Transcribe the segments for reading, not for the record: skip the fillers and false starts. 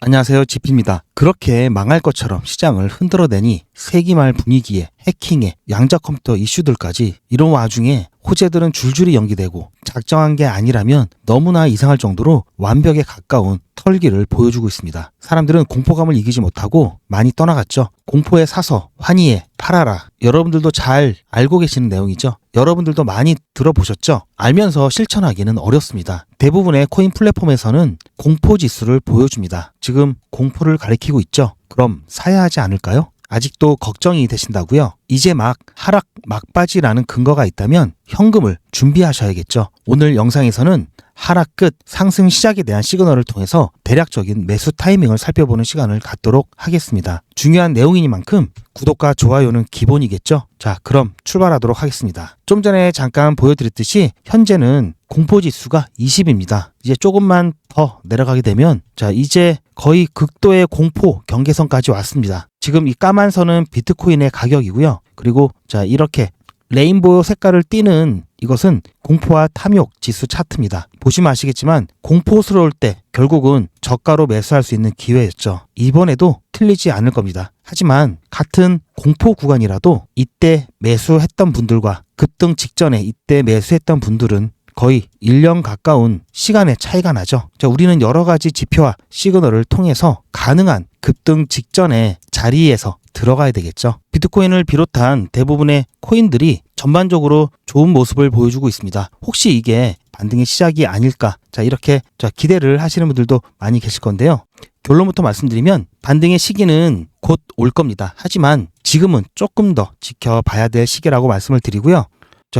안녕하세요, 지피입니다. 그렇게 망할 것처럼 시장을 흔들어내니 세기말 분위기에 해킹에 양자 컴퓨터 이슈들까지 이런 와중에 호재들은 줄줄이 연기되고 작정한 게 아니라면 너무나 이상할 정도로 완벽에 가까운 털기를 보여주고 있습니다. 사람들은 공포감을 이기지 못하고 많이 떠나갔죠. 공포에 사서 환희에 팔아라. 여러분들도 잘 알고 계시는 내용이죠. 여러분들도 많이 들어보셨죠? 알면서 실천하기는 어렵습니다. 대부분의 코인 플랫폼에서는 공포 지수를 보여줍니다. 지금 공포를 가리키고 있죠. 그럼 사야 하지 않을까요? 아직도 걱정이 되신다고요? 이제 막 하락 막바지라는 근거가 있다면 현금을 준비하셔야겠죠. 오늘 영상에서는 하락 끝 상승 시작에 대한 시그널을 통해서 대략적인 매수 타이밍을 살펴보는 시간을 갖도록 하겠습니다. 중요한 내용이니만큼 구독과 좋아요는 기본이겠죠. 자, 그럼 출발하도록 하겠습니다. 좀 전에 잠깐 보여드렸듯이 현재는 공포지수가 20입니다. 이제 조금만 더 내려가게 되면 이제 거의 극도의 공포 경계선까지 왔습니다. 지금 이 까만 선은 비트코인의 가격이고요. 그리고 이렇게 레인보우 색깔을 띠는 이것은 공포와 탐욕 지수 차트입니다. 보시면 아시겠지만 공포스러울 때 결국은 저가로 매수할 수 있는 기회였죠. 이번에도 틀리지 않을 겁니다. 하지만 같은 공포 구간이라도 이때 매수했던 분들과 급등 직전에 이때 매수했던 분들은 거의 1년 가까운 시간의 차이가 나죠. 우리는 여러 가지 지표와 시그널을 통해서 가능한 급등 직전의 자리에서 들어가야 되겠죠. 비트코인을 비롯한 대부분의 코인들이 전반적으로 좋은 모습을 보여주고 있습니다. 혹시 이게 반등의 시작이 아닐까? 이렇게 기대를 하시는 분들도 많이 계실 건데요. 결론부터 말씀드리면 반등의 시기는 곧 올 겁니다. 하지만 지금은 조금 더 지켜봐야 될 시기라고 말씀을 드리고요.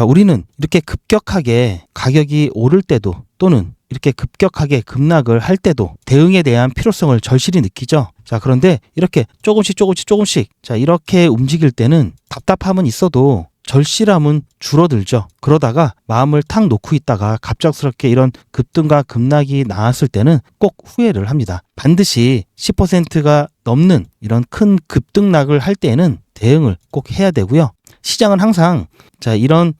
우리는 이렇게 급격하게 가격이 오를 때도 또는 이렇게 급격하게 급락을 할 때도 대응에 대한 필요성을 절실히 느끼죠. 그런데 이렇게 조금씩 이렇게 움직일 때는 답답함은 있어도 절실함은 줄어들죠. 그러다가 마음을 탁 놓고 있다가 갑작스럽게 이런 급등과 급락이 나왔을 때는 꼭 후회를 합니다. 반드시 10%가 넘는 이런 큰 급등락을 할 때에는 대응을 꼭 해야 되고요. 시장은 항상 이런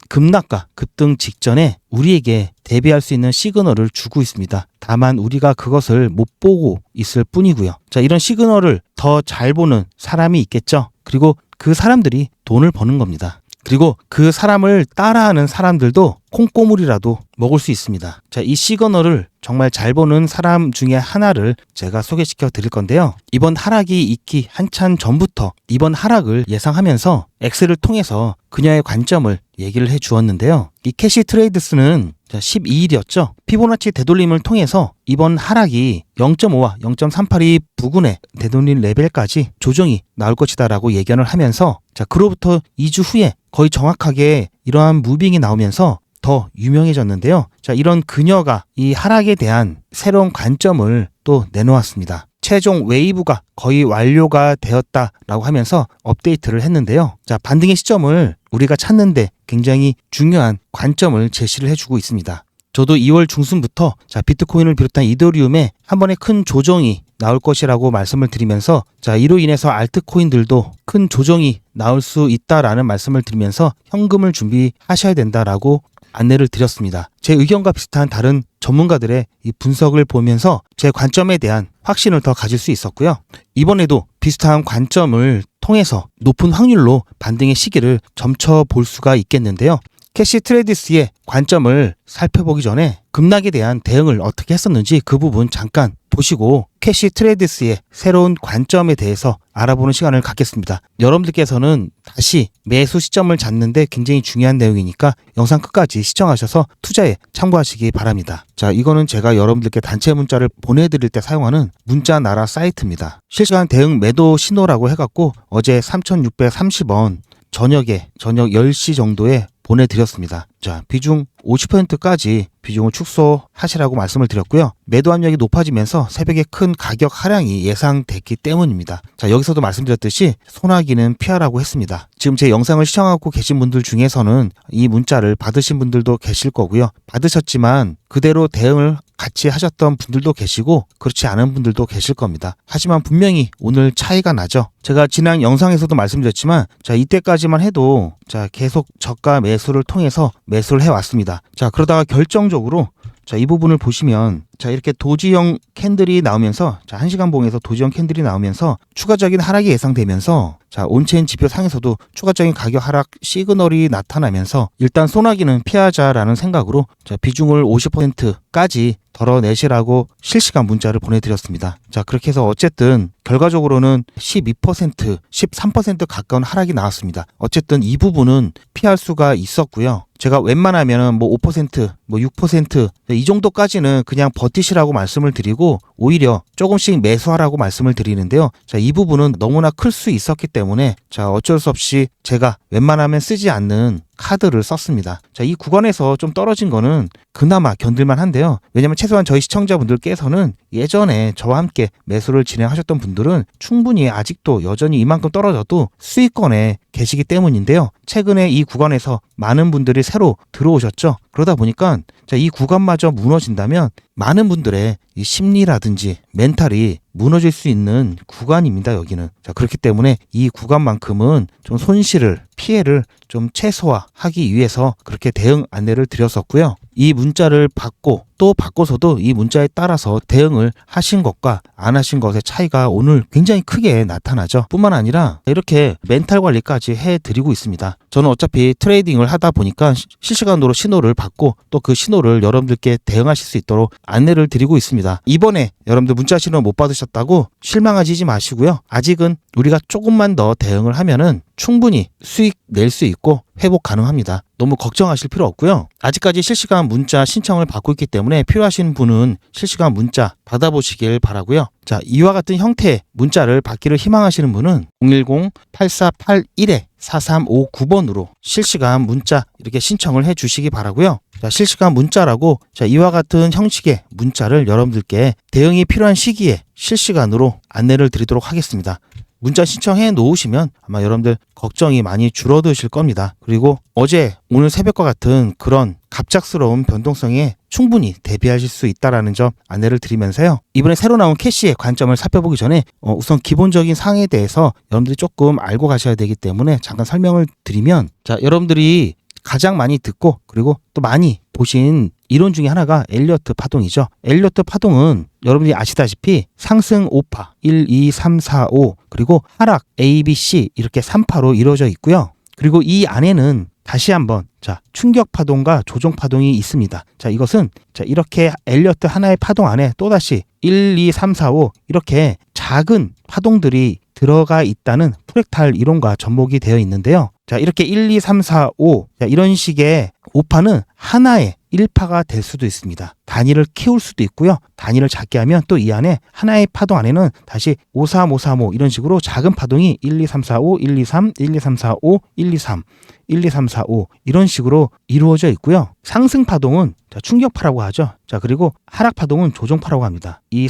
급락과 급등 직전에 우리에게 대비할 수 있는 시그널을 주고 있습니다. 다만 우리가 그것을 못 보고 있을 뿐이고요. 이런 시그널을 더 잘 보는 사람이 있겠죠. 그리고 그 사람들이 돈을 버는 겁니다. 그리고 그 사람을 따라하는 사람들도 콩고물이라도 먹을 수 있습니다. 이 시그널을 정말 잘 보는 사람 중에 하나를 제가 소개시켜 드릴 건데요. 이번 하락이 있기 한참 전부터 이번 하락을 예상하면서 엑셀을 통해서 그녀의 관점을 얘기를 해 주었는데요. 이 캐시 트레이드스는 12일이었죠. 피보나치 되돌림을 통해서 이번 하락이 0.5와 0.382 부근의 되돌림 레벨까지 조정이 나올 것이다 라고 예견을 하면서 그로부터 2주 후에 거의 정확하게 이러한 무빙이 나오면서 더 유명해졌는데요. 이런 그녀가 이 하락에 대한 새로운 관점을 또 내놓았습니다. 최종 웨이브가 거의 완료가 되었다라고 하면서 업데이트를 했는데요. 반등의 시점을 우리가 찾는데 굉장히 중요한 관점을 제시를 해주고 있습니다. 저도 2월 중순부터 비트코인을 비롯한 이더리움에 한 번에 큰 조정이 나올 것이라고 말씀을 드리면서 이로 인해서 알트코인들도 큰 조정이 나올 수 있다라는 말씀을 드리면서 현금을 준비하셔야 된다라고 안내를 드렸습니다. 제 의견과 비슷한 다른 전문가들의 이 분석을 보면서 제 관점에 대한 확신을 더 가질 수 있었고요. 이번에도 비슷한 관점을 통해서 높은 확률로 반등의 시기를 점쳐 볼 수가 있겠는데요. 캐시 트레이드스의 관점을 살펴보기 전에 급락에 대한 대응을 어떻게 했었는지 그 부분 잠깐 보시고 캐시 트레이드스의 새로운 관점에 대해서 알아보는 시간을 갖겠습니다. 여러분들께서는 다시 매수 시점을 잡는데 굉장히 중요한 내용이니까 영상 끝까지 시청하셔서 투자에 참고하시기 바랍니다. 이거는 제가 여러분들께 단체 문자를 보내드릴 때 사용하는 문자 나라 사이트입니다. 실시간 대응 매도 신호라고 해갖고 어제 3,630원 저녁 10시 정도에 보내드렸습니다. 비중 50%까지 비중을 축소하시라고 말씀을 드렸고요. 매도 압력이 높아지면서 새벽에 큰 가격 하락이 예상됐기 때문입니다. 여기서도 말씀드렸듯이 소나기는 피하라고 했습니다. 지금 제 영상을 시청하고 계신 분들 중에서는 이 문자를 받으신 분들도 계실 거고요. 받으셨지만 그대로 대응을 같이 하셨던 분들도 계시고 그렇지 않은 분들도 계실 겁니다. 하지만 분명히 오늘 차이가 나죠. 제가 지난 영상에서도 말씀드렸지만 이때까지만 해도 계속 저가 매수를 통해서 매수를 해왔습니다. 그러다가 결정적으로 이 부분을 보시면 자, 이렇게 도지형 캔들이 나오면서, 자, 1시간 봉에서 도지형 캔들이 나오면서 추가적인 하락이 예상되면서, 자, 온체인 지표 상에서도 추가적인 가격 하락 시그널이 나타나면서 일단 소나기는 피하자라는 생각으로, 자, 비중을 50%까지 덜어내시라고 실시간 문자를 보내드렸습니다. 자, 그렇게 해서 어쨌든 결과적으로는 12%, 13% 가까운 하락이 나왔습니다. 어쨌든 이 부분은 피할 수가 있었고요. 제가 웬만하면 뭐 5%, 뭐 6%, 이 정도까지는 그냥 버티시라고 말씀을 드리고 오히려 조금씩 매수하라고 말씀을 드리는데요. 자, 이 부분은 너무나 클 수 있었기 때문에, 자, 어쩔 수 없이 제가 웬만하면 쓰지 않는 카드를 썼습니다. 자, 이 구간에서 좀 떨어진 거는 그나마 견딜만 한데요. 왜냐면 최소한 저희 시청자분들께서는 예전에 저와 함께 매수를 진행하셨던 분들은 충분히 아직도 여전히 이만큼 떨어져도 수익권에 계시기 때문인데요. 최근에 이 구간에서 많은 분들이 새로 들어오셨죠. 그러다 보니까, 자, 이 구간마저 무너진다면 많은 분들의 이 심리라든지 멘탈이 무너질 수 있는 구간입니다, 여기는. 자, 그렇기 때문에 이 구간만큼은 좀 손실을, 피해를 좀 최소화하기 위해서 그렇게 대응 안내를 드렸었고요. 이 문자를 받고 또 받고서도 이 문자에 따라서 대응을 하신 것과 안 하신 것의 차이가 오늘 굉장히 크게 나타나죠. 뿐만 아니라 이렇게 멘탈 관리까지 해드리고 있습니다. 저는 어차피 트레이딩을 하다 보니까 실시간으로 신호를 받고 또 그 신호를 여러분들께 대응하실 수 있도록 안내를 드리고 있습니다. 이번에 여러분들 문자 신호 못 받으셨다고 실망하지 마시고요. 아직은 우리가 조금만 더 대응을 하면은 충분히 수익 낼 수 있고 회복 가능합니다. 너무 걱정하실 필요 없고요. 아직까지 실시간 문자 신청을 받고 있기 때문에 필요하신 분은 실시간 문자 받아보시길 바라고요. 자, 이와 같은 형태의 문자를 받기를 희망하시는 분은 010-8481-4359번으로 실시간 문자 이렇게 신청을 해 주시기 바라고요. 자, 실시간 문자라고, 자, 이와 같은 형식의 문자를 여러분들께 대응이 필요한 시기에 실시간으로 안내를 드리도록 하겠습니다. 문자 신청해 놓으시면 아마 여러분들 걱정이 많이 줄어드실 겁니다. 그리고 어제, 오늘 새벽과 같은 그런 갑작스러운 변동성에 충분히 대비하실 수 있다는 점 안내를 드리면서요. 이번에 새로 나온 캐시의 관점을 살펴보기 전에 우선 기본적인 사항에 대해서 여러분들이 조금 알고 가셔야 되기 때문에 잠깐 설명을 드리면, 자, 여러분들이 가장 많이 듣고 그리고 또 많이 보신 이론 중에 하나가 엘리어트 파동이죠. 엘리어트 파동은 여러분들이 아시다시피 상승 5파 1, 2, 3, 4, 5 그리고 하락 A, B, C 이렇게 3파로 이루어져 있고요. 그리고 이 안에는 다시 한번, 자, 충격 파동과 조정 파동이 있습니다. 자, 이것은, 자, 이렇게 엘리어트 하나의 파동 안에 또다시 1, 2, 3, 4, 5 이렇게 작은 파동들이 들어가 있다는 프랙탈 이론과 접목이 되어 있는데요. 자, 이렇게 1, 2, 3, 4, 5 자, 이런 식의 5파는 하나의 1파가 될 수도 있습니다. 단위를 키울 수도 있고요. 단위를 작게 하면 또 이 안에 하나의 파동 안에는 다시 5, 3, 5, 3, 5 이런 식으로 작은 파동이 1, 2, 3, 4, 5, 1, 2, 3, 1, 2, 3, 4, 5, 1, 2, 3, 1, 2, 3, 4, 5 이런 식으로 이루어져 있고요. 상승 파동은, 자, 충격파라고 하죠. 자, 그리고 하락 파동은 조정파라고 합니다. 이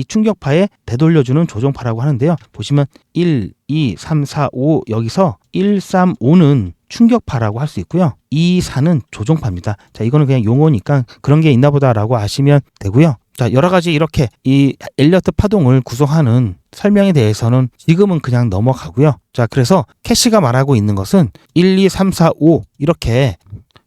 충격파에 되돌려주는 조정파라고 하는데요. 보시면 1, 2, 3, 4, 5 여기서 1, 3, 5는 충격파라고 할 수 있고요. 2, 4는 조정파입니다. 자, 이거는 그냥 용어니까 그런 게 있나 보다라고 아시면 되고요. 자, 여러 가지 이렇게 이 엘리어트 파동을 구성하는 설명에 대해서는 지금은 그냥 넘어가고요. 자, 그래서 캐시가 말하고 있는 것은 1, 2, 3, 4, 5 이렇게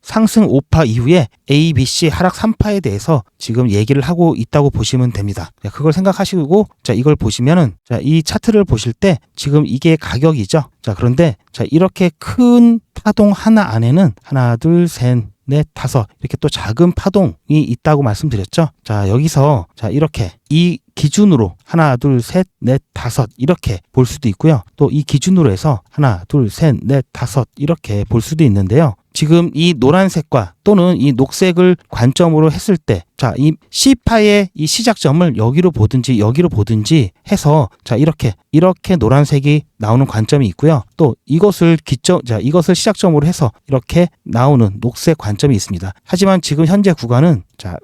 상승 5파 이후에 A, B, C 하락 3파에 대해서 지금 얘기를 하고 있다고 보시면 됩니다. 자, 그걸 생각하시고, 자, 이걸 보시면은, 자, 이 차트를 보실 때 지금 이게 가격이죠. 자, 그런데, 자, 이렇게 큰 파동 하나 안에는 하나, 둘, 셋, 넷, 다섯 이렇게 또 작은 파동이 있다고 말씀드렸죠. 자, 여기서, 자, 이렇게 이 기준으로 하나, 둘, 셋, 넷, 다섯 이렇게 볼 수도 있고요. 또 이 기준으로 해서 하나, 둘, 셋, 넷, 다섯 이렇게 볼 수도 있는데요. 지금 이 노란색과 또는 이 녹색을 관점으로 했을 때, 자, 이 C파의 이 시작점을 여기로 보든지 해서, 자, 이렇게 노란색이 나오는 관점이 있고요. 또 이것을 이것을 시작점으로 해서 이렇게 나오는 녹색 관점이 있습니다. 하지만 지금 현재 구간은, 자,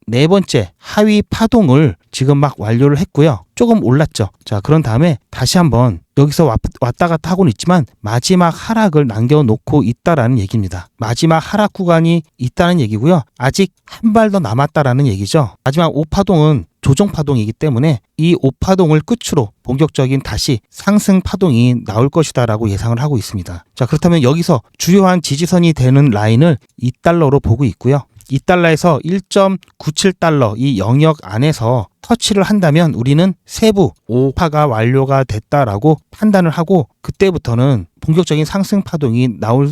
네 번째 하위 파동을 지금 막 완료를 했고요. 조금 올랐죠. 자, 그런 다음에 다시 한번 여기서 왔다 갔다 하고는 있지만 마지막 하락을 남겨놓고 있다라는 얘기입니다. 마지막 하락 구간이 있다는 얘기고요. 아직 한 발 더 남았다라는 얘기죠. 마지막 5파동은 조정파동이기 때문에 이 5파동을 끝으로 본격적인 다시 상승 파동이 나올 것이다라고 예상을 하고 있습니다. 자, 그렇다면 여기서 주요한 지지선이 되는 라인을 $2로 보고 있고요. $2에서 1.97달러 이 영역 안에서 터치를 한다면 우리는 세부 5파가 완료가 됐다라고 판단을 하고 그때부터는 본격적인 상승 파동이 나올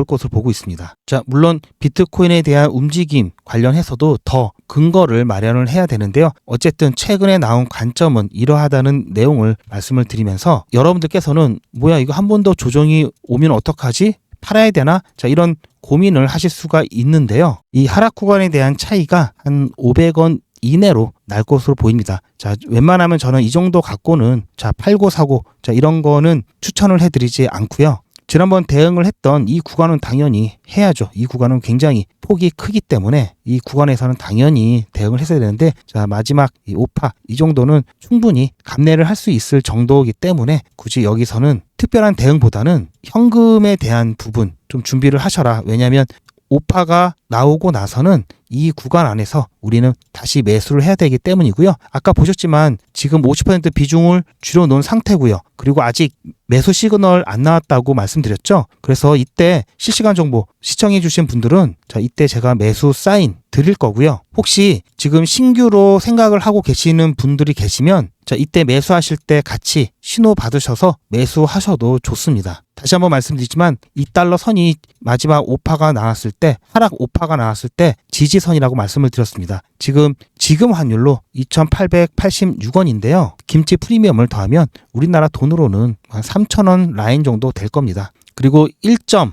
것으로 보고 있습니다. 자, 물론 비트코인에 대한 움직임 관련해서도 더 근거를 마련을 해야 되는데요. 어쨌든 최근에 나온 관점은 이러하다는 내용을 말씀을 드리면서 여러분들께서는 뭐야 이거 한 번 더 조정이 오면 어떡하지? 팔아야 되나? 자, 이런 고민을 하실 수가 있는데요. 이 하락 구간에 대한 차이가 한 500원 이내로 날 것으로 보입니다. 자, 웬만하면 저는 이 정도 갖고는 자, 팔고 사고 자, 이런 거는 추천을 해드리지 않고요. 지난번 대응을 했던 이 구간은 당연히 해야죠. 이 구간은 굉장히 폭이 크기 때문에 이 구간에서는 당연히 대응을 했어야 되는데 자, 마지막 이 5파 이 정도는 충분히 감내를 할 수 있을 정도이기 때문에 굳이 여기서는 특별한 대응보다는 현금에 대한 부분 좀 준비를 하셔라. 왜냐하면 5파가 나오고 나서는 이 구간 안에서 우리는 다시 매수를 해야 되기 때문이고요. 아까 보셨지만 지금 50% 비중을 줄여놓은 상태고요. 그리고 아직 매수 시그널 안 나왔다고 말씀드렸죠. 그래서 이때 실시간 정보 시청해 주신 분들은 자, 이때 제가 매수 사인 드릴 거고요. 혹시 지금 신규로 생각을 하고 계시는 분들이 계시면 자, 이때 매수하실 때 같이 신호 받으셔서 매수하셔도 좋습니다. 다시 한번 말씀드리지만 $2 선이 마지막 5파가 나왔을 때 하락 5파가 나왔을 때 지지선이라고 말씀을 드렸습니다. 지금 환율로 2,886원인데요. 김치 프리미엄을 더하면 우리나라 돈으로는 한 3,000원 라인 정도 될 겁니다. 그리고 자,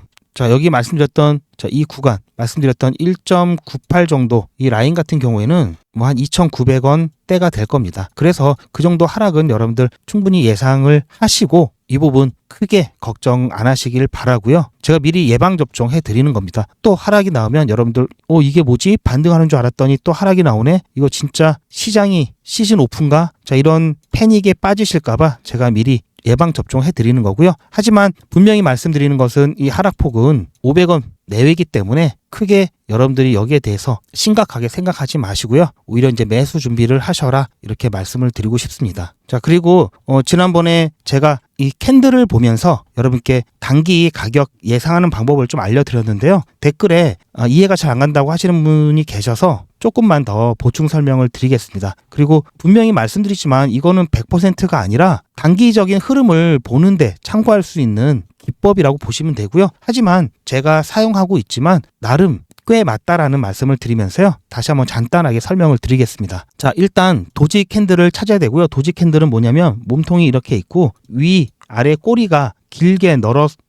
여기 말씀드렸던 자, 이 구간 말씀드렸던 1.98 정도 이 라인 같은 경우에는 뭐 한 2,900원 대가 될 겁니다. 그래서 그 정도 하락은 여러분들 충분히 예상을 하시고 이 부분 크게 걱정 안 하시길 바라고요. 제가 미리 예방접종 해드리는 겁니다. 또 하락이 나오면 여러분들 이게 뭐지? 반등하는 줄 알았더니 또 하락이 나오네? 이거 진짜 시장이 시즌 오픈가? 자, 이런 패닉에 빠지실까봐 제가 미리 예방접종 해드리는 거고요. 하지만 분명히 말씀드리는 것은 이 하락폭은 500원 내외이기 때문에 크게 여러분들이 여기에 대해서 심각하게 생각하지 마시고요. 오히려 이제 매수 준비를 하셔라 이렇게 말씀을 드리고 싶습니다. 자, 그리고 지난번에 제가 이 캔들을 보면서 여러분께 단기 가격 예상하는 방법을 좀 알려드렸는데요. 댓글에 이해가 잘 안 간다고 하시는 분이 계셔서 조금만 더 보충 설명을 드리겠습니다. 그리고 분명히 말씀드리지만 이거는 100%가 아니라 단기적인 흐름을 보는데 참고할 수 있는 기법이라고 보시면 되고요. 하지만 제가 사용하고 있지만 나름 꽤 맞다라는 말씀을 드리면서요. 다시 한번 간단하게 설명을 드리겠습니다. 자, 일단 도지 캔들을 찾아야 되고요. 도지 캔들은 뭐냐면 몸통이 이렇게 있고 위, 아래 꼬리가 길게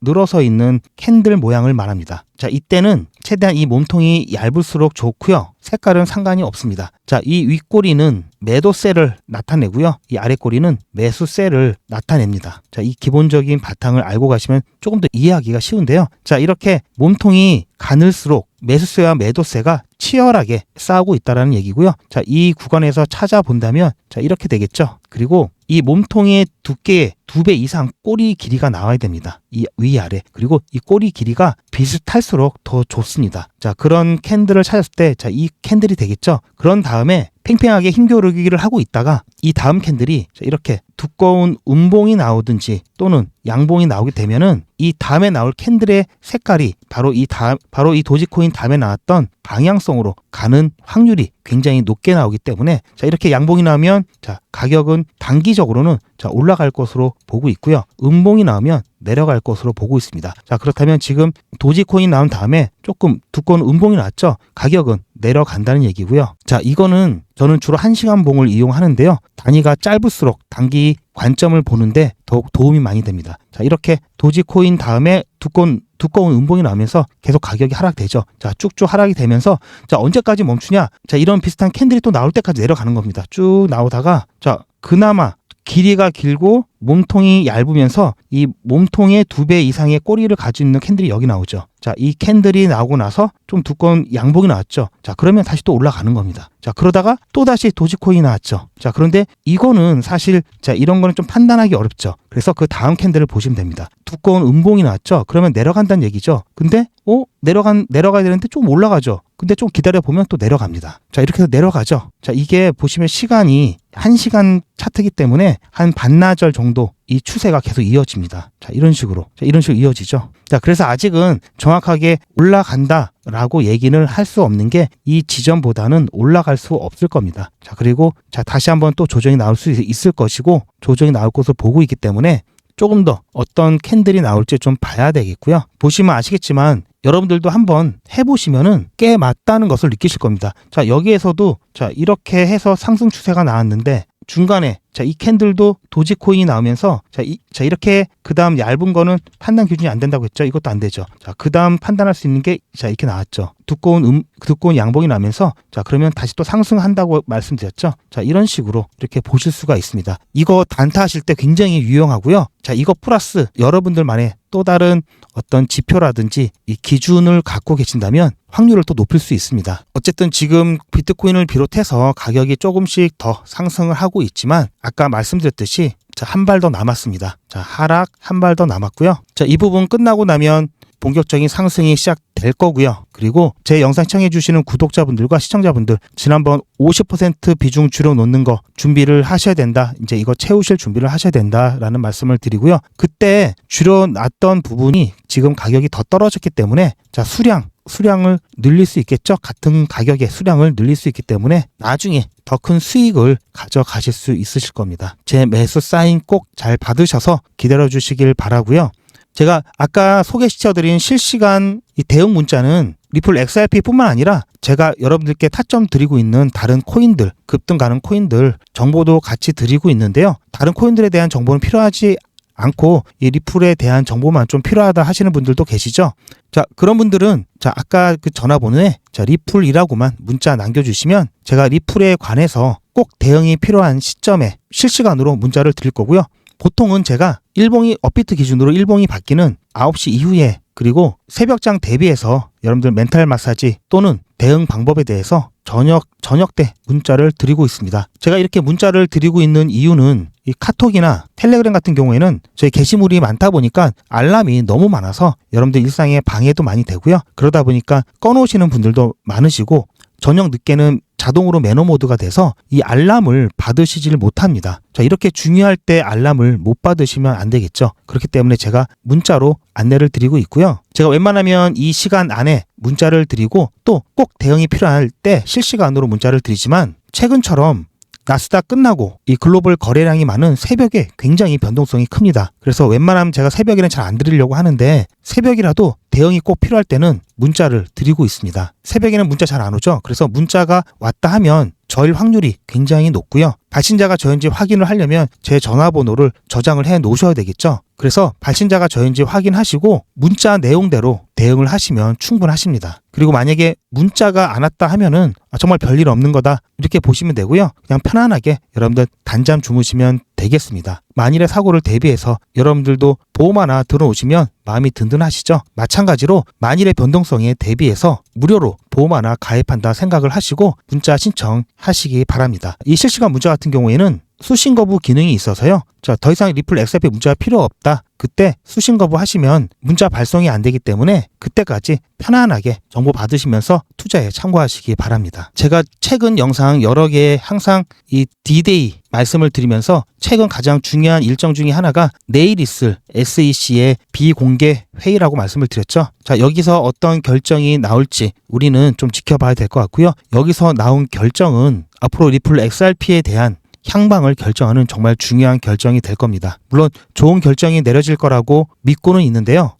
늘어서 있는 캔들 모양을 말합니다. 자, 이때는 최대한 이 몸통이 얇을수록 좋고요. 색깔은 상관이 없습니다. 자, 이 윗꼬리는 매도세를 나타내고요. 이 아랫꼬리는 매수세를 나타냅니다. 자, 이 기본적인 바탕을 알고 가시면 조금 더 이해하기가 쉬운데요. 자, 이렇게 몸통이 가늘수록 매수세와 매도세가 치열하게 싸우고 있다는 얘기고요. 자, 이 구간에서 찾아본다면 자, 이렇게 되겠죠. 그리고 이 몸통의 두께의 2배 이상 꼬리 길이가 나와야 됩니다. 이 위아래. 그리고 이 꼬리 길이가 비슷할수록 더 좋습니다. 자, 그런 캔들을 찾았을 때, 자, 이 캔들이 되겠죠. 그런 다음에 팽팽하게 힘겨루기를 하고 있다가 이 다음 캔들이 이렇게 두꺼운 음봉이 나오든지 또는 양봉이 나오게 되면은 이 다음에 나올 캔들의 색깔이 바로 이 도지코인 다음에 나왔던 방향성으로 가는 확률이 굉장히 높게 나오기 때문에 자, 이렇게 양봉이 나오면 자, 가격은 단기적으로는 자, 올라갈 것으로 보고 있고요. 음봉이 나오면 내려갈 것으로 보고 있습니다. 자, 그렇다면 지금 도지코인 나온 다음에 조금 두꺼운 음봉이 나왔죠. 가격은 내려간다는 얘기고요. 자, 이거는 저는 주로 1시간 봉을 이용하는데요. 단위가 짧을수록 단기 관점을 보는데 더욱 도움이 많이 됩니다. 자, 이렇게 도지코인 다음에 두꺼운 음봉이 나오면서 계속 가격이 하락되죠. 자, 쭉쭉 하락이 되면서 자, 언제까지 멈추냐? 자, 이런 비슷한 캔들이 또 나올 때까지 내려가는 겁니다. 쭉 나오다가 자, 그나마 길이가 길고 몸통이 얇으면서 이 몸통의 2배 이상의 꼬리를 가지고 있는 캔들이 여기 나오죠. 자, 이 캔들이 나오고 나서 좀 두꺼운 양봉이 나왔죠. 자, 그러면 다시 또 올라가는 겁니다. 자, 그러다가 또 다시 도지코인이 나왔죠. 자, 그런데 이거는 사실 자, 이런 거는 좀 판단하기 어렵죠. 그래서 그 다음 캔들을 보시면 됩니다. 두꺼운 음봉이 나왔죠. 그러면 내려간다는 얘기죠. 근데 내려가야 되는데 좀 올라가죠. 근데 좀 기다려보면 또 내려갑니다. 자, 이렇게 해서 내려가죠. 자, 이게 보시면 시간이 1시간 차트이기 때문에 한 반나절 정도 이 추세가 계속 이어집니다. 자, 이런 식으로 이어지죠. 자, 그래서 아직은 정확하게 올라간다라고 얘기는 할 수 없는 게 이 지점보다는 올라갈 수 없을 겁니다. 자, 그리고 자, 다시 한번 또 조정이 나올 수 있을 것이고 조정이 나올 것을 보고 있기 때문에 조금 더 어떤 캔들이 나올지 좀 봐야 되겠고요. 보시면 아시겠지만 여러분들도 한번 해보시면은 꽤 맞다는 것을 느끼실 겁니다. 자, 여기에서도 자, 이렇게 해서 상승 추세가 나왔는데 중간에 자, 이 캔들도 도지코인이 나오면서 자, 이렇게 그 다음 얇은 거는 판단 기준이 안 된다고 했죠. 이것도 안 되죠. 자, 그 다음 판단할 수 있는 게 자, 이렇게 나왔죠. 두꺼운 양봉이 나면서 자, 그러면 다시 또 상승한다고 말씀드렸죠. 자, 이런 식으로 이렇게 보실 수가 있습니다. 이거 단타 하실 때 굉장히 유용하고요. 자, 이거 플러스 여러분들만의 또 다른 어떤 지표라든지 이 기준을 갖고 계신다면 확률을 또 높일 수 있습니다. 어쨌든 지금 비트코인을 비롯해서 가격이 조금씩 더 상승을 하고 있지만 아까 말씀드렸듯이 자, 한 발 더 남았습니다. 자, 하락 한 발 더 남았고요. 자, 이 부분 끝나고 나면 본격적인 상승이 시작될 거고요. 그리고 제 영상 시청해 주시는 구독자분들과 시청자분들 지난번 50% 비중 줄여놓는 거 준비를 하셔야 된다. 이제 이거 채우실 준비를 하셔야 된다라는 말씀을 드리고요. 그때 줄여놨던 부분이 지금 가격이 더 떨어졌기 때문에 자, 수량을 늘릴 수 있겠죠. 같은 가격의 수량을 늘릴 수 있기 때문에 나중에 더 큰 수익을 가져가실 수 있으실 겁니다. 제 매수 사인 꼭 잘 받으셔서 기다려 주시길 바라고요. 제가 아까 소개시켜드린 실시간 이 대응 문자는 리플 XRP뿐만 아니라 제가 여러분들께 타점 드리고 있는 다른 코인들, 급등 가는 코인들 정보도 같이 드리고 있는데요. 다른 코인들에 대한 정보는 필요하지 않고 이 리플에 대한 정보만 좀 필요하다 하시는 분들도 계시죠. 자, 그런 분들은 자, 아까 그 전화번호에 자, 리플이라고만 문자 남겨주시면 제가 리플에 관해서 꼭 대응이 필요한 시점에 실시간으로 문자를 드릴 거고요. 보통은 제가 업비트 기준으로 일봉이 바뀌는 9시 이후에 그리고 새벽장 대비해서 여러분들 멘탈 마사지 또는 대응 방법에 대해서 저녁 때 문자를 드리고 있습니다. 제가 이렇게 문자를 드리고 있는 이유는 이 카톡이나 텔레그램 같은 경우에는 저희 게시물이 많다 보니까 알람이 너무 많아서 여러분들 일상에 방해도 많이 되고요. 그러다 보니까 꺼놓으시는 분들도 많으시고 저녁 늦게는 자동으로 매너 모드가 돼서 이 알람을 받으시질 못합니다. 자, 이렇게 중요할 때 알람을 못 받으시면 안 되겠죠. 그렇기 때문에 제가 문자로 안내를 드리고 있고요. 제가 웬만하면 이 시간 안에 문자를 드리고 또 꼭 대응이 필요할 때 실시간으로 문자를 드리지만 최근처럼 나스닥 끝나고 이 글로벌 거래량이 많은 새벽에 굉장히 변동성이 큽니다. 그래서 웬만하면 제가 새벽에는 잘 안 드리려고 하는데 새벽이라도 대응이 꼭 필요할 때는 문자를 드리고 있습니다. 새벽에는 문자 잘 안 오죠. 그래서 문자가 왔다 하면 저일 확률이 굉장히 높고요. 발신자가 저인지 확인을 하려면 제 전화번호를 저장을 해 놓으셔야 되겠죠. 그래서 발신자가 저인지 확인하시고 문자 내용대로 대응을 하시면 충분하십니다. 그리고 만약에 문자가 안 왔다 하면은 정말 별일 없는 거다 이렇게 보시면 되고요. 그냥 편안하게 여러분들 단잠 주무시면 되겠습니다. 만일의 사고를 대비해서 여러분들도 보험 하나 들어오시면 마음이 든든하시죠. 마찬가지로 만일의 변동성에 대비해서 무료로 보험 하나 가입한다 생각을 하시고 문자 신청하시기 바랍니다. 이 실시간 문자 같은 경우에는 수신 거부 기능이 있어서요. 자, 더 이상 리플 XRP 문자가 필요 없다. 그때 수신 거부 하시면 문자 발송이 안 되기 때문에 그때까지 편안하게 정보 받으시면서 투자에 참고하시기 바랍니다. 제가 최근 영상 여러 개 항상 이 D-Day 말씀을 드리면서 최근 가장 중요한 일정 중에 하나가 내일 있을 SEC의 비공개 회의라고 말씀을 드렸죠. 자, 여기서 어떤 결정이 나올지 우리는 좀 지켜봐야 될 것 같고요. 여기서 나온 결정은 앞으로 리플 XRP에 대한 향방을 결정하는 정말 중요한 결정이 될 겁니다. 물론 좋은 결정이 내려질 거라고 믿고는 있는데요.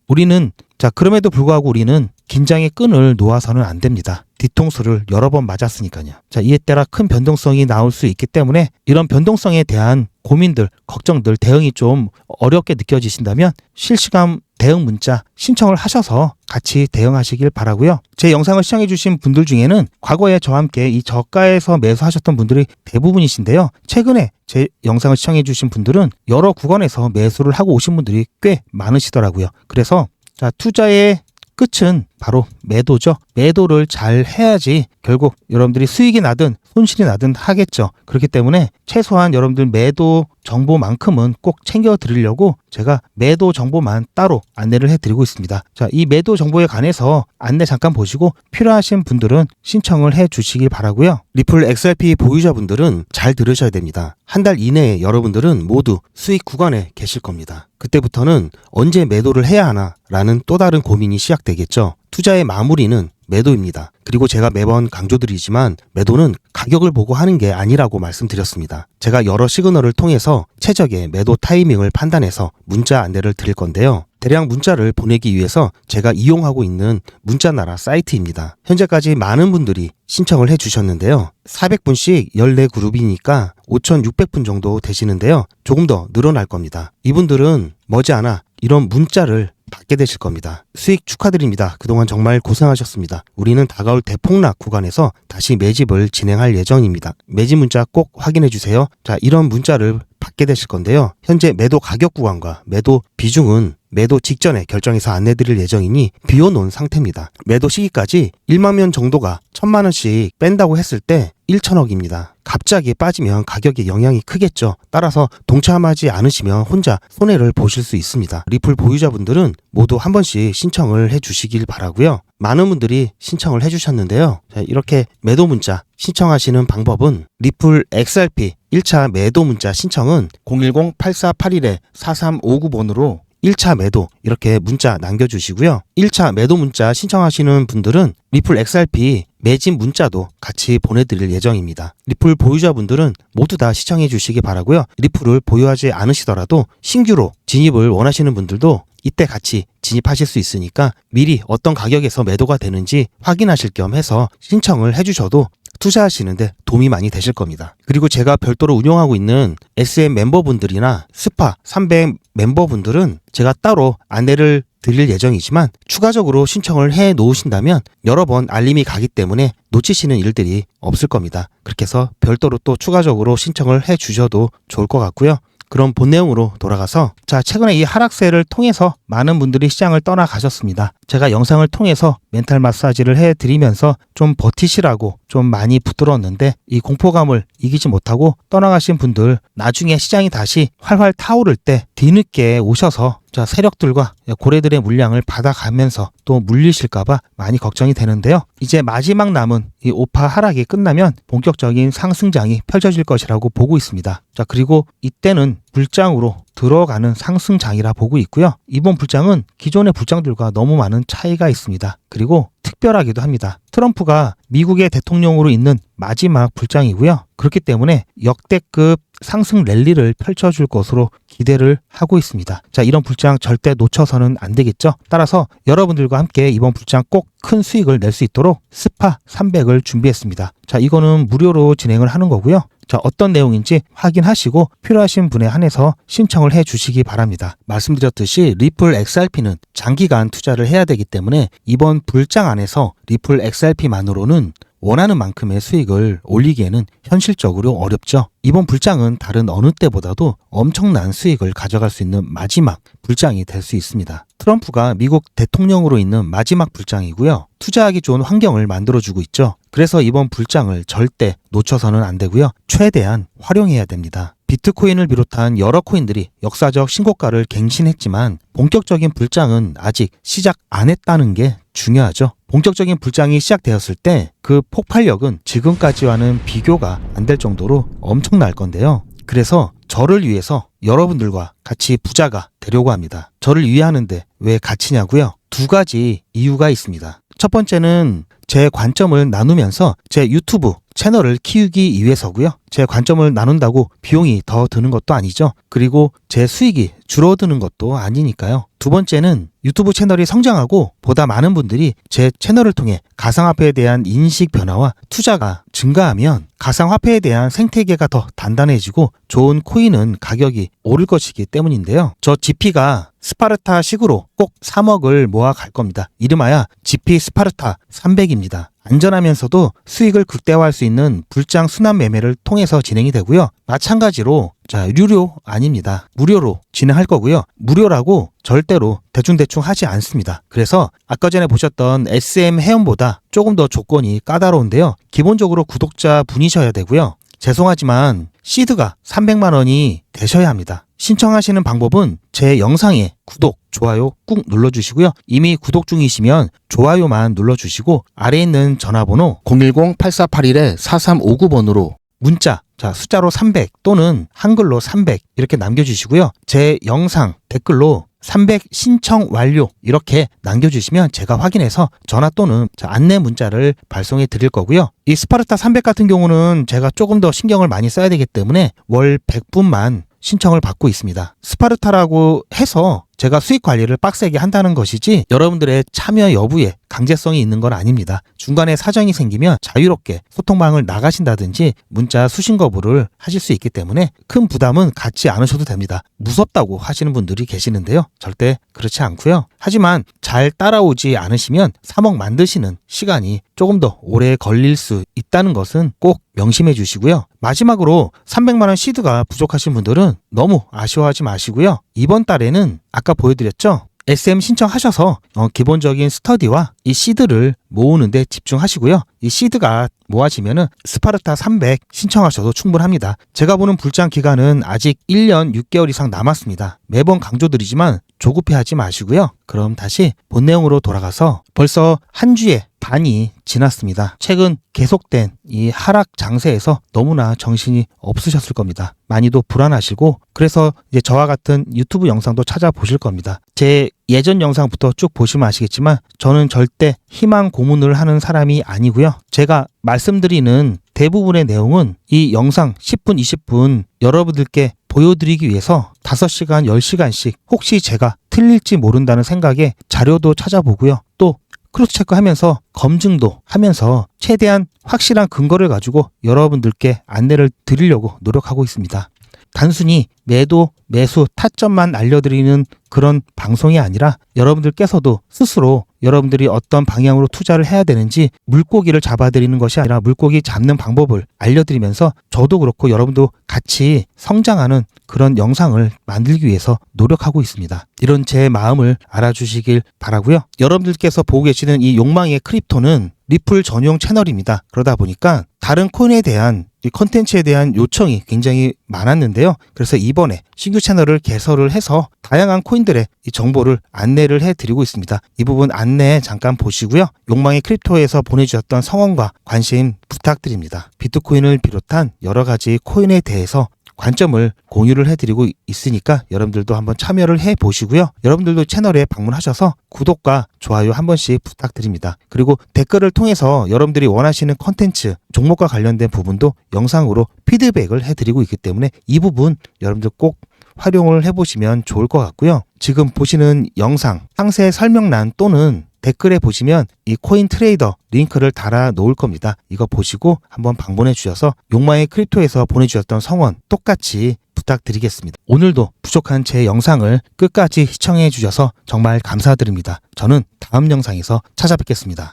그럼에도 불구하고 우리는 긴장의 끈을 놓아서는 안 됩니다. 뒤통수를 여러 번 맞았으니까요. 자, 이에 따라 큰 변동성이 나올 수 있기 때문에 이런 변동성에 대한 고민들, 걱정들, 대응이 좀 어렵게 느껴지신다면 실시간 대응 문자 신청을 하셔서 같이 대응하시길 바라고요. 제 영상을 시청해 주신 분들 중에는 과거에 저와 함께 이 저가에서 매수하셨던 분들이 대부분이신데요. 최근에 제 영상을 시청해 주신 분들은 여러 구간에서 매수를 하고 오신 분들이 꽤 많으시더라고요. 그래서 자, 투자의 끝은 바로 매도죠. 매도를 잘 해야지 결국 여러분들이 수익이 나든 손실이 나든 하겠죠. 그렇기 때문에 최소한 여러분들 매도 정보만큼은 꼭 챙겨 드리려고 제가 매도 정보만 따로 안내를 해드리고 있습니다. 자, 이 매도 정보에 관해서 안내 잠깐 보시고 필요하신 분들은 신청을 해 주시길 바라고요. 리플 XRP 보유자분들은 잘 들으셔야 됩니다. 한 달 이내에 여러분들은 모두 수익 구간에 계실 겁니다. 그때부터는 언제 매도를 해야 하나 라는 또 다른 고민이 시작되겠죠. 투자의 마무리는 매도입니다. 그리고 제가 매번 강조드리지만 매도는 가격을 보고 하는 게 아니라고 말씀드렸습니다. 제가 여러 시그널을 통해서 최적의 매도 타이밍을 판단해서 문자 안내를 드릴 건데요. 대량 문자를 보내기 위해서 제가 이용하고 있는 문자나라 사이트입니다. 현재까지 많은 분들이 신청을 해주셨는데요. 400분씩 14그룹이니까 5,600분 정도 되시는데요. 조금 더 늘어날 겁니다. 이분들은 머지않아 이런 문자를 받게 되실 겁니다. 수익 축하드립니다. 그동안 정말 고생하셨습니다. 우리는 다가올 대폭락 구간에서 다시 매집을 진행할 예정입니다. 매집 문자 꼭 확인해 주세요. 자, 이런 문자를 받게 되실 건데요. 현재 매도 가격 구간과 매도 비중은 매도 직전에 결정해서 안내드릴 예정이니 비워놓은 상태입니다. 매도 시기까지 1만 명 정도가 1,000만 원씩 뺀다고 했을 때 1,000억입니다. 갑자기 빠지면 가격에 영향이 크겠죠. 따라서 동참하지 않으시면 혼자 손해를 보실 수 있습니다. 리플 보유자분들은 모두 한 번씩 신청을 해주시길 바라고요. 많은 분들이 신청을 해주셨는데요. 자, 이렇게 매도 문자 신청하시는 방법은 리플 XRP 1차 매도 문자 신청은 010-8481-4359번으로 1차 매도 이렇게 문자 남겨주시고요. 1차 매도 문자 신청하시는 분들은 리플 XRP 매집 문자도 같이 보내드릴 예정입니다. 리플 보유자분들은 모두 다 시청해 주시기 바라고요. 리플을 보유하지 않으시더라도 신규로 진입을 원하시는 분들도 이때 같이 진입하실 수 있으니까 미리 어떤 가격에서 매도가 되는지 확인하실 겸 해서 신청을 해주셔도 투자하시는데 도움이 많이 되실 겁니다. 그리고 제가 별도로 운영하고 있는 SM 멤버분들이나 스파 300 멤버분들은 제가 따로 안내를 드릴 예정이지만 추가적으로 신청을 해 놓으신다면 여러 번 알림이 가기 때문에 놓치시는 일들이 없을 겁니다. 그렇게 해서 별도로 또 추가적으로 신청을 해 주셔도 좋을 것 같고요. 그럼 본 내용으로 돌아가서 자, 최근에 이 하락세를 통해서 많은 분들이 시장을 떠나가셨습니다. 제가 영상을 통해서 멘탈 마사지를 해드리면서 좀 버티시라고 좀 많이 붙들었는데 이 공포감을 이기지 못하고 떠나가신 분들 나중에 시장이 다시 활활 타오를 때 뒤늦게 오셔서 자, 세력들과 고래들의 물량을 받아가면서 또 물리실까봐 많이 걱정이 되는데요. 이제 마지막 남은 이 오파 하락이 끝나면 본격적인 상승장이 펼쳐질 것이라고 보고 있습니다. 자, 그리고 이때는 불장으로 들어가는 상승장이라 보고 있고요. 이번 불장은 기존의 불장들과 너무 많은 차이가 있습니다. 그리고 특별하기도 합니다. 트럼프가 미국의 대통령으로 있는 마지막 불장이고요. 그렇기 때문에 역대급 상승 랠리를 펼쳐줄 것으로 기대를 하고 있습니다. 자, 이런 불장 절대 놓쳐서는 안 되겠죠. 따라서 여러분들과 함께 이번 불장 꼭 큰 수익을 낼 수 있도록 스파 300을 준비했습니다. 자, 이거는 무료로 진행을 하는 거고요. 자, 어떤 내용인지 확인하시고 필요하신 분에 한해서 신청을 해 주시기 바랍니다. 말씀드렸듯이 리플 XRP는 장기간 투자를 해야 되기 때문에 이번 불장 안에서 리플 XRP만으로는 원하는 만큼의 수익을 올리기에는 현실적으로 어렵죠. 이번 불장은 다른 어느 때보다도 엄청난 수익을 가져갈 수 있는 마지막 불장이 될 수 있습니다. 트럼프가 미국 대통령으로 있는 마지막 불장이고요. 투자하기 좋은 환경을 만들어주고 있죠. 그래서 이번 불장을 절대 놓쳐서는 안 되고요. 최대한 활용해야 됩니다. 비트코인을 비롯한 여러 코인들이 역사적 신고가를 갱신했지만 본격적인 불장은 아직 시작 안 했다는 게 중요하죠. 본격적인 불장이 시작되었을 때 그 폭발력은 지금까지와는 비교가 안 될 정도로 엄청날 건데요. 그래서 저를 위해서 여러분들과 같이 부자가 되려고 합니다. 저를 위하는데 왜 같이냐고요? 두 가지 이유가 있습니다. 첫 번째는 제 관점을 나누면서 제 유튜브 채널을 키우기 위해서고요. 제 관점을 나눈다고 비용이 더 드는 것도 아니죠. 그리고 제 수익이 줄어드는 것도 아니니까요. 두 번째는 유튜브 채널이 성장하고 보다 많은 분들이 제 채널을 통해 가상화폐에 대한 인식 변화와 투자가 증가하면 가상화폐에 대한 생태계가 더 단단해지고 좋은 코인은 가격이 오를 것이기 때문인데요. 저 GP가 스파르타식으로 꼭 3억을 모아갈 겁니다. 이름하여 GP 스파르타 300입니다. 안전하면서도 수익을 극대화할 수 있는 불장 순환 매매를 통해서 진행이 되고요. 마찬가지로 유료 아닙니다. 무료로 진행할 거고요. 무료라고 절대로 대충대충 하지 않습니다. 그래서 아까 전에 보셨던 SM 회원보다 조금 더 조건이 까다로운데요. 기본적으로 구독자 분이셔야 되고요. 죄송하지만 시드가 300만 원이 되셔야 합니다. 신청하시는 방법은 제 영상에 구독, 좋아요 꾹 눌러주시고요. 이미 구독 중이시면 좋아요만 눌러주시고 아래에 있는 전화번호 010-8481-4359번으로 문자, 숫자로 300 또는 한글로 300 이렇게 남겨주시고요. 제 영상 댓글로 300 신청 완료 이렇게 남겨주시면 제가 확인해서 전화 또는 안내 문자를 발송해 드릴 거고요. 이 스파르타 300 같은 경우는 제가 조금 더 신경을 많이 써야 되기 때문에 월 100분만 신청을 받고 있습니다. 스파르타라고 해서 제가 수익 관리를 빡세게 한다는 것이지 여러분들의 참여 여부에 강제성이 있는 건 아닙니다. 중간에 사정이 생기면 자유롭게 소통방을 나가신다든지 문자 수신 거부를 하실 수 있기 때문에 큰 부담은 갖지 않으셔도 됩니다. 무섭다고 하시는 분들이 계시는데요. 절대 그렇지 않고요. 하지만 잘 따라오지 않으시면 3억 만드시는 시간이 조금 더 오래 걸릴 수 있다는 것은 꼭 명심해 주시고요. 마지막으로 300만 원 시드가 부족하신 분들은 너무 아쉬워하지 마시고요. 이번 달에는 아까 보여드렸죠? SM 신청하셔서 기본적인 스터디와 이 시드를 모으는데 집중하시고요. 이 시드가 모아지면은 스파르타 300 신청하셔도 충분합니다. 제가 보는 불장 기간은 아직 1년 6개월 이상 남았습니다. 매번 강조드리지만 조급해하지 마시고요. 그럼 다시 본 내용으로 돌아가서 벌써 한 주의 반이 지났습니다. 최근 계속된 이 하락 장세에서 너무나 정신이 없으셨을 겁니다. 많이도 불안하시고 그래서 이제 저와 같은 유튜브 영상도 찾아보실 겁니다. 제 예전 영상부터 쭉 보시면 아시겠지만 저는 절대 희망 고문을 하는 사람이 아니고요. 제가 말씀드리는 대부분의 내용은 이 영상 10분, 20분 여러분들께 보여드리기 위해서 5시간, 10시간씩 혹시 제가 틀릴지 모른다는 생각에 자료도 찾아보고요. 또 크로스 체크하면서 검증도 하면서 최대한 확실한 근거를 가지고 여러분들께 안내를 드리려고 노력하고 있습니다. 단순히 매도, 매수, 타점만 알려드리는 그런 방송이 아니라 여러분들께서도 스스로 여러분들이 어떤 방향으로 투자를 해야 되는지 물고기를 잡아드리는 것이 아니라 물고기 잡는 방법을 알려드리면서 저도 그렇고 여러분도 같이 성장하는 그런 영상을 만들기 위해서 노력하고 있습니다. 이런 제 마음을 알아주시길 바라고요. 여러분들께서 보고 계시는 이 욕망의 크립토는 리플 전용 채널입니다. 그러다 보니까 다른 코인에 대한 이 컨텐츠에 대한 요청이 굉장히 많았는데요. 그래서 이번에 신규 채널을 개설을 해서 다양한 코인들의 이 정보를 안내를 해드리고 있습니다. 이 부분 안내 잠깐 보시고요. 욕망의 크립토에서 보내주셨던 성원과 관심 부탁드립니다. 비트코인을 비롯한 여러 가지 코인에 대해서 관점을 공유를 해드리고 있으니까 여러분들도 한번 참여를 해보시고요. 여러분들도 채널에 방문하셔서 구독과 좋아요 한 번씩 부탁드립니다. 그리고 댓글을 통해서 여러분들이 원하시는 컨텐츠, 종목과 관련된 부분도 영상으로 피드백을 해드리고 있기 때문에 이 부분 여러분들 꼭 활용을 해보시면 좋을 것 같고요. 지금 보시는 영상 상세 설명란 또는 댓글에 보시면 이 코인 트레이더 링크를 달아 놓을 겁니다. 이거 보시고 한번 방문해 주셔서 욕망의 크립토에서 보내주셨던 성원 똑같이 부탁드리겠습니다. 오늘도 부족한 제 영상을 끝까지 시청해 주셔서 정말 감사드립니다. 저는 다음 영상에서 찾아뵙겠습니다.